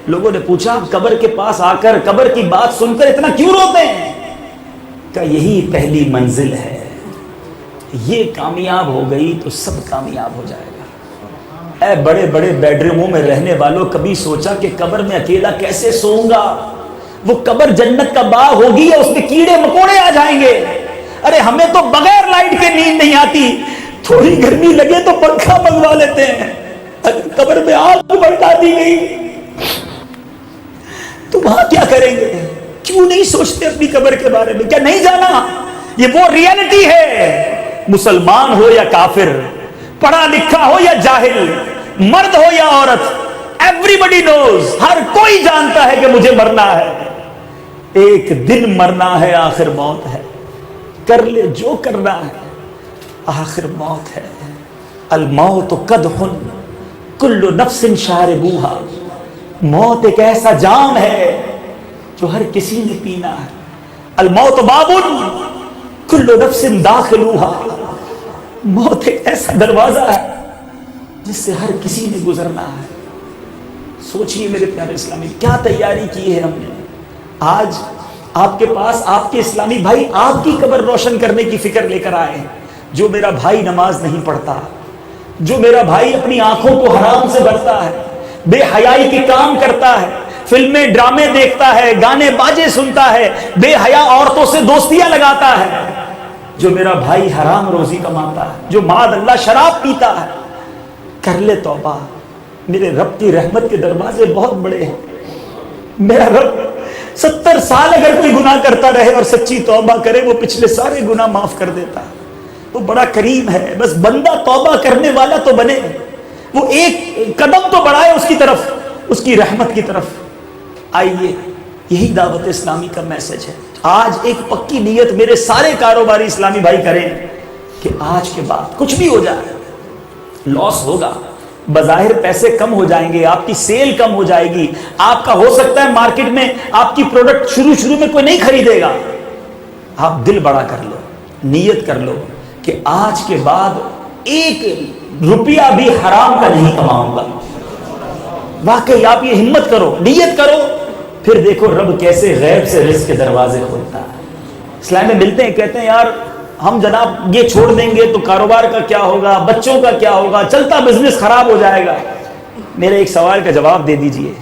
لوگوں نے پوچھا قبر کے پاس آ کر قبر کی بات سن کر اتنا کیوں روتے ہیں؟ کہ یہی پہلی منزل ہے, یہ کامیاب ہو گئی تو سب کامیاب ہو جائے گا. اے بڑے بڑے بیڈ روموں میں رہنے والوں, کبھی سوچا کہ قبر میں اکیلا کیسے سوؤں گا؟ وہ قبر جنت کا باغ ہوگی یا اس میں کیڑے مکوڑے آ جائیں گے؟ ارے ہمیں تو بغیر لائٹ کے نیند نہیں آتی, تھوڑی گرمی لگے تو پنکھا منگوا لیتے ہیں. قبر میں آگ بڑھا دی گئی تو وہاں کیا کریں گے؟ کیوں نہیں سوچتے اپنی قبر کے بارے میں؟ کیا نہیں جانا یہ وہ ریئلٹی ہے؟ مسلمان ہو یا کافر, پڑھا لکھا ہو یا جاہل, مرد ہو یا عورت, ایوری بڈی نوز, ہر کوئی جانتا ہے کہ مجھے مرنا ہے. ایک دن مرنا ہے آخر موت ہے، کر لے جو کرنا ہے آخر موت ہے۔ الموت قدح کل نفس شاربوہا، موت ایک ایسا جام ہے جو ہر کسی نے پینا ہے۔ الموت باب کل نفس داخلوہا، موت ایک ایسا دروازہ ہے جس سے ہر کسی نے گزرنا ہے۔ سوچئے میرے پیارے اسلامی، کیا تیاری کی ہے ہم نے۔ آج آپ کے پاس آپ کے اسلامی بھائی آپ کی قبر روشن کرنے کی فکر لے کر آئے ہیں۔ جو میرا بھائی نماز نہیں پڑھتا، جو میرا بھائی اپنی آنکھوں کو حرام سے بھرتا ہے، بے حیائی کے کام کرتا ہے، فلمیں ڈرامے دیکھتا ہے، گانے باجے سنتا ہے، بے حیا عورتوں سے دوستیاں لگاتا ہے، جو میرا بھائی حرام روزی کماتا ہے، جو معاذ اللہ شراب پیتا ہے، کر لے توبہ۔ میرے رب کی رحمت کے دروازے بہت بڑے ہیں۔ میرا رب 70 سال اگر کوئی گناہ کرتا رہے اور سچی توبہ کرے، وہ پچھلے سارے گناہ معاف کر دیتا ہے۔ وہ بڑا کریم ہے، بس بندہ توبہ کرنے والا تو بنے، وہ ایک قدم تو بڑھائے اس کی طرف، اس کی رحمت کی طرف۔ آئیے، یہی دعوت اسلامی کا میسج ہے۔ آج ایک پکی نیت میرے سارے کاروباری اسلامی بھائی کریں کہ آج کے بعد کچھ بھی ہو جائے، لاس ہوگا، بظاہر پیسے کم ہو جائیں گے، آپ کی سیل کم ہو جائے گی، آپ کا ہو سکتا ہے مارکیٹ میں آپ کی پروڈکٹ شروع میں کوئی نہیں خریدے گا، آپ دل بڑا کر لو، نیت کر لو کہ آج کے بعد ایک روپیہ بھی حرام کا نہیں کماؤں گا۔ واقعی آپ یہ ہمت کرو، نیت کرو، پھر دیکھو رب کیسے غیب سے رزق کے دروازے کھولتا ہے۔ اسلام میں ملتے ہیں، کہتے ہیں یار ہم جناب یہ چھوڑ دیں گے تو کاروبار کا کیا ہوگا، بچوں کا کیا ہوگا، چلتا بزنس خراب ہو جائے گا۔ میرے ایک سوال کا جواب دے دیجئے،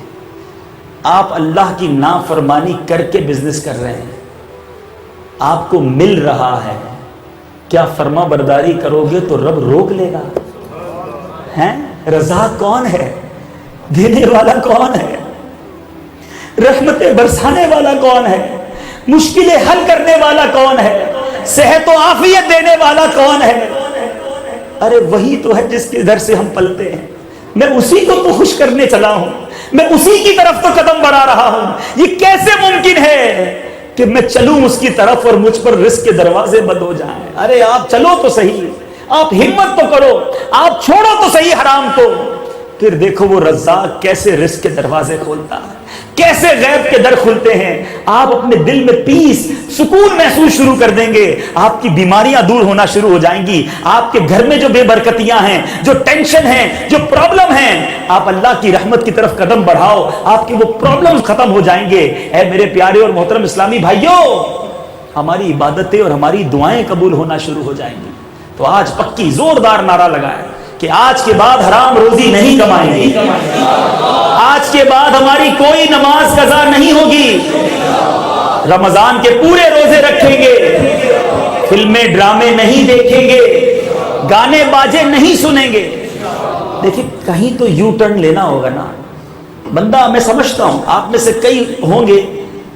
آپ اللہ کی نافرمانی کر کے بزنس کر رہے ہیں، آپ کو مل رہا ہے، کیا فرما برداری کرو گے تو رب روک لے گا؟ ہیں؟ رزاق کون ہے؟ دینے والا کون ہے؟ رحمتیں برسانے والا کون ہے؟ مشکلیں حل کرنے والا کون ہے؟ صحت و عافیت دینے والا کون ہے؟ ارے وہی تو ہے جس کے در سے ہم پلتے ہیں۔ میں اسی کو تو خوش کرنے چلا ہوں، میں اسی کی طرف تو قدم بڑھا رہا ہوں۔ یہ کیسے ممکن ہے کہ میں چلوں اس کی طرف اور مجھ پر رزق کے دروازے بند ہو جائیں؟ ارے آپ چلو تو صحیح، آپ ہمت تو کرو، آپ چھوڑو تو صحیح حرام کو، پھر دیکھو وہ رزاق کیسے رزق کے دروازے کھولتا ہے، کیسے غیب کے در کھلتے ہیں۔ آپ اپنے دل میں پیس، سکون محسوس شروع کر دیں گے، آپ کی بیماریاں دور ہونا شروع ہو جائیں گی، آپ کے گھر میں جو بے برکتیاں ہیں، جو ٹینشن ہیں، جو پرابلم ہیں، آپ اللہ کی رحمت کی طرف قدم بڑھاؤ، آپ کی وہ پرابلم ختم ہو جائیں گے۔ اے میرے پیارے اور محترم اسلامی بھائیوں، ہماری عبادتیں اور ہماری دعائیں قبول ہونا شروع ہو جائیں گی۔ تو آج پکی زوردار نعرہ لگائیں کہ آج کے بعد حرام روزی نہیں کمائیں گے، آج کے بعد ہماری کوئی نماز قضا نہیں ہوگی، رمضان کے پورے روزے رکھیں گے، فلمیں ڈرامے نہیں دیکھیں گے، گانے باجے نہیں سنیں گے۔ دیکھیں کہیں تو یو ٹرن لینا ہوگا نا۔ بندہ، میں سمجھتا ہوں آپ میں سے کئی ہوں گے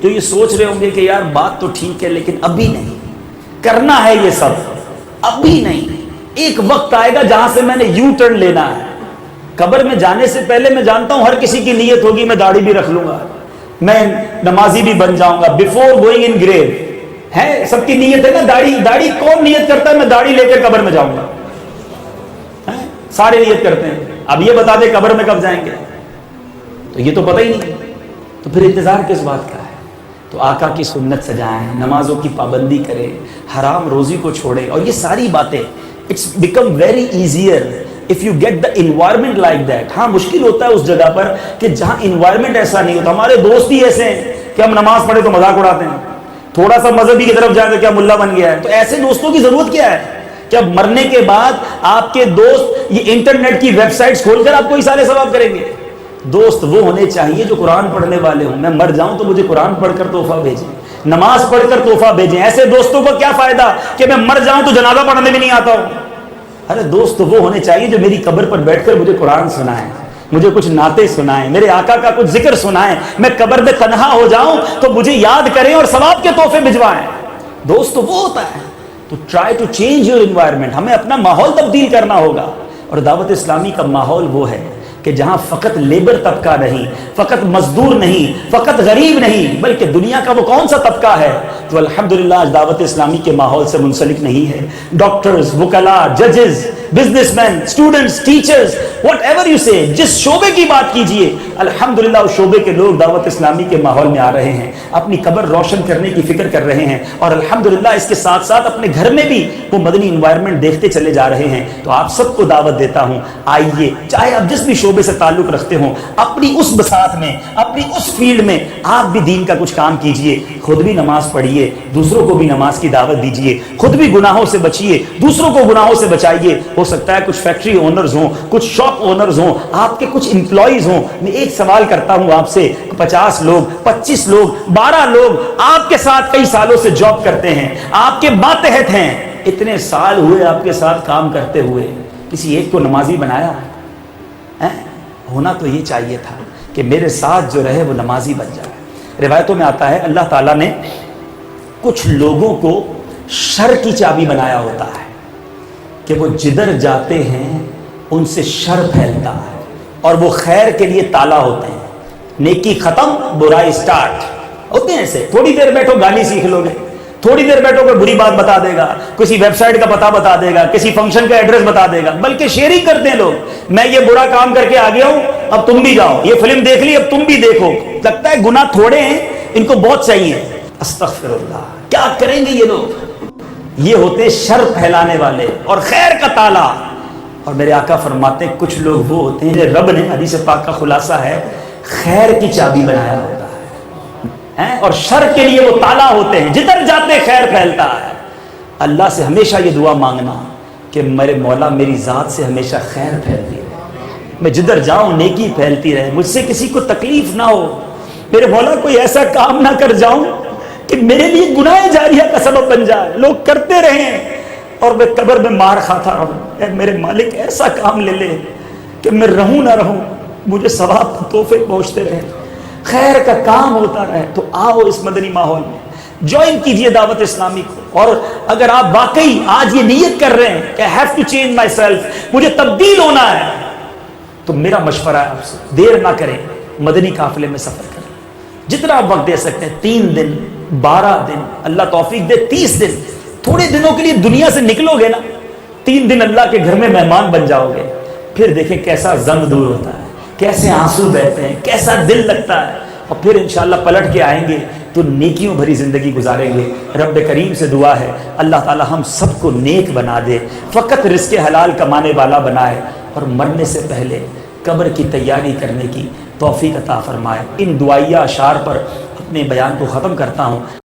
جو یہ سوچ رہے ہوں گے کہ یار بات تو ٹھیک ہے لیکن ابھی نہیں کرنا ہے، یہ سب ابھی نہیں، ایک وقت آئے گا جہاں سے میں نے یو ٹرن لینا ہے۔ قبر میں جانے سے پہلے میں جانتا ہوں ہر کسی کی نیت ہوگی میں داڑھی بھی رکھ لوں گا، میں نمازی بھی بن جاؤں گا، بیفور گوئنگ ان گریو ہے، سب کی نیت ہے نا۔ داڑھی کون نیت کرتا ہے میں داڑھی لے کر قبر میں جاؤں گا؟ سارے نیت کرتے ہیں۔ اب یہ بتا دے قبر میں کب جائیں گے، تو یہ تو پتہ ہی نہیں، تو پھر انتظار کس بات کا ہے؟ تو آقا کی سنت سجائیں، نمازوں کی پابندی کریں، حرام روزی کو چھوڑیں، اور یہ ساری باتیں it's become very easier if you get the environment like that۔ ہاں مشکل ہوتا ہے اس جگہ پر کہ جہاں environment ایسا نہیں ہوتا۔ ہمارے دوست ہی ایسے ہیں کہ ہم نماز پڑھے تو مذاق اڑاتے ہیں، تھوڑا سا مذہبی کی طرف جائیں تو کیا ملا بن گیا ہے۔ تو ایسے دوستوں کی ضرورت کیا ہے کہ اب مرنے کے بعد آپ کے دوست یہ انٹرنیٹ کی ویب سائٹس کھول کر آپ کو اشارے ثواب کریں گے۔ دوست وہ ہونے چاہیے جو قرآن پڑھنے والے ہوں، میں مر جاؤں تو مجھے قرآن پڑھ کر تحفہ بھیجیں، نماز پڑھ کر تحفہ بھیجیں۔ ایسے دوستوں کو کیا فائدہ کہ میں مر جاؤں تو جنازہ پڑھنے بھی نہیں آتا ہوں۔ ارے دوست وہ ہونے چاہیے جو میری قبر پر بیٹھ کر مجھے قرآن سنائیں، مجھے کچھ نعتیں سنائیں، میرے آقا کا کچھ ذکر سنائیں، میں قبر میں تنہا ہو جاؤں تو مجھے یاد کریں اور ثواب کے تحفے بھجوائیں۔ دوست وہ ہوتا ہے۔ تو try to change your environment, ہمیں اپنا ماحول تبدیل کرنا ہوگا، اور دعوت اسلامی کا ماحول وہ ہے کہ جہاں فقط لیبر طبقہ نہیں، فقط مزدور نہیں، فقط غریب نہیں، بلکہ دنیا کا وہ کون سا طبقہ ہے جو الحمدللہ آج دعوت اسلامی کے ماحول سے منسلک نہیں ہے؟ ڈاکٹرز، وکلاء، ججز، business man, students, teachers, what ever you سے، جس شعبے کی بات کیجئے الحمدللہ اس شعبے کے لوگ دعوت اسلامی کے ماحول میں آ رہے ہیں، اپنی قبر روشن کرنے کی فکر کر رہے ہیں، اور الحمدللہ اس کے ساتھ ساتھ اپنے گھر میں بھی وہ مدنی انوائرمنٹ دیکھتے چلے جا رہے ہیں۔ تو آپ سب کو دعوت دیتا ہوں، آئیے، چاہے آپ جس بھی شعبے سے تعلق رکھتے ہوں، اپنی اس بساط میں، اپنی اس فیلڈ میں آپ بھی دین کا کچھ کام کیجئے، خود بھی نماز پڑھیے، دوسروں کو بھی نماز کی دعوت دیجئے، خود بھی گناہوں سے بچیے، دوسروں کو گناہوں سے بچائیے۔ ہو سکتا ہے کچھ فیکٹری اونرز ہوں، کچھ شاپ اونرز ہوں، آپ کے کچھ امپلائیز ہوں، میں ایک سوال کرتا ہوں آپ سے، 50 لوگ، 25 لوگ، 12 لوگ آپ کے ساتھ کئی سالوں سے جاب کرتے ہیں، آپ کے ماتحت ہیں، اتنے سال ہوئے آپ کے ساتھ کام کرتے ہوئے، کسی ایک کو نمازی بنایا؟ ہونا تو یہ چاہیے تھا کہ میرے ساتھ جو رہے وہ نمازی بن جائے۔ روایتوں میں آتا ہے اللہ تعالیٰ نے کچھ لوگوں کو شر کی چابی بنایا ہوتا ہے کہ وہ جدھر جاتے ہیں ان سے شر پھیلتا ہے، اور وہ خیر کے لیے تالا ہوتے ہیں۔ نیکی ختم، برائی سٹارٹ ہوتے ہیں ایسے۔ تھوڑی دیر بیٹھو گالی سیکھ لو گے، تھوڑی دیر بیٹھو کوئی بری بات بتا دے گا، کسی ویب سائٹ کا پتہ بتا دے گا، کسی فنکشن کا ایڈریس بتا دے گا، بلکہ شیئرنگ کرتے ہیں لوگ، میں یہ برا کام کر کے آ گیا ہوں اب تم بھی جاؤ، یہ فلم دیکھ لی اب تم بھی دیکھو۔ لگتا ہے گناہ تھوڑے ہیں، ان کو بہت چاہیے۔ استغفر اللہ، کیا کریں گے یہ لوگ؟ یہ ہوتے شر پھیلانے والے اور خیر کا تالا۔ اور میرے آقا فرماتے ہیں کچھ لوگ وہ ہوتے ہیں، رب نے حدیث پاک کا خلاصہ ہے، خیر کی چابی بنایا ہوتا ہے، اور شر کے لیے وہ تالا ہوتے ہیں، جدھر جاتے خیر پھیلتا ہے۔ اللہ سے ہمیشہ یہ دعا مانگنا کہ میرے مولا میری ذات سے ہمیشہ خیر پھیلتی رہے، میں جدھر جاؤں نیکی پھیلتی رہے، مجھ سے کسی کو تکلیف نہ ہو، میرے مولا کوئی ایسا کام نہ کر جاؤں کہ میرے لیے گناہ جاریہ کا سبب بن جائے، لوگ کرتے رہیں اور میں قبر میں مار کھاتا رہوں۔ اے میرے مالک ایسا کام لے لے کہ میں رہوں نہ رہوں، مجھے ثواب تحفے پہنچتے رہے، خیر کا کام ہوتا رہے۔ تو آؤ اس مدنی ماحول میں جوائن کیجئے دعوت اسلامی کو، اور اگر آپ واقعی آج یہ نیت کر رہے ہیں کہ I have to change myself، مجھے تبدیل ہونا ہے، تو میرا مشورہ ہے آپ سے، دیر نہ کریں، مدنی قافلے میں سفر کریں، جتنا آپ وقت دے سکتے ہیں، 3 دن، 12 دن، اللہ توفیق دے 30 دن، تھوڑے دنوں کے لیے دنیا سے نکلو گے نا، 3 دن اللہ کے گھر میں مہمان بن جاؤ گے، پھر دیکھیں کیسا زنگ دور ہوتا ہے، کیسے آنسو بہتے ہیں، کیسا دل لگتا ہے، اور پھر انشاءاللہ پلٹ کے آئیں گے تو نیکیوں بھری زندگی گزاریں گے۔ رب کریم سے دعا ہے اللہ تعالی ہم سب کو نیک بنا دے، فقط رزق حلال کمانے والا بنائے، اور مرنے سے پہلے قبر کی تیاری کرنے کی توفیق عطا فرمائے۔ ان دعائیہ اشعار پر اپنے بیان کو ختم کرتا ہوں۔